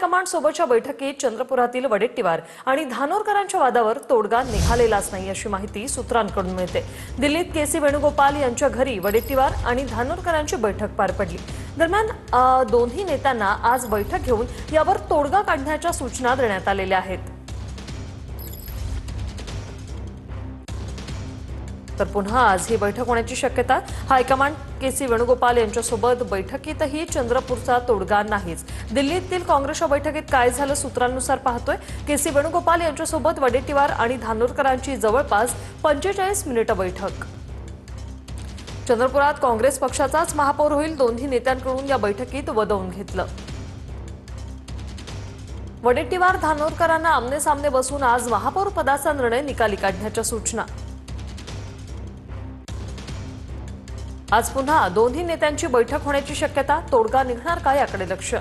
Command सोबतच्या बैठकीत चंद्रपुरातील वडेट्टीवार आणि धानोरकरांच्या वादावर तोडगा निघालेलाच नाही अशी माहिती सूत्रांकडून मिळते। दिल्लीत केसी वेणुगोपाल यांच्या घरी वडेट्टीवार आणि धानोरकरांची बैठक पार पडली। दरम्यान दोन्ही नेत्यांना आज बैठक घेऊन यावर तोडगा काढण्याच्या सूचना देण्यात आलेल्या आहेत। तर पुन्हा आज ही बैठक होण्याची शक्यता। हायकमांड केसी वेणुगोपाल यांच्यासोबत बैठकीतही चंद्रपूरचा तोडगा नाहीच। दिल्लीतील काँग्रेसच्या बैठकीत काय झालं सूत्रांनुसार पाहतोय, केसी वेणुगोपाल यांच्यासोबत वडेट्टीवार आणि धानोरकरांची जवळपास 45 मिनिटं बैठक। चंद्रपुरात काँग्रेस पक्षाचाच महापौर होईल, दोन्ही नेत्यांकडून या बैठकीत वदवून घेतलं। वडेट्टीवार धानोरकरांना आमने-सामने बसून आज महापौर पदाचा निर्णय निकाली काढण्याच्या सूचना। आज पुन्हा दोन्ही नेत्यांची बैठक होण्याची शक्यता, तोडगा निघणार का याकडे लक्ष।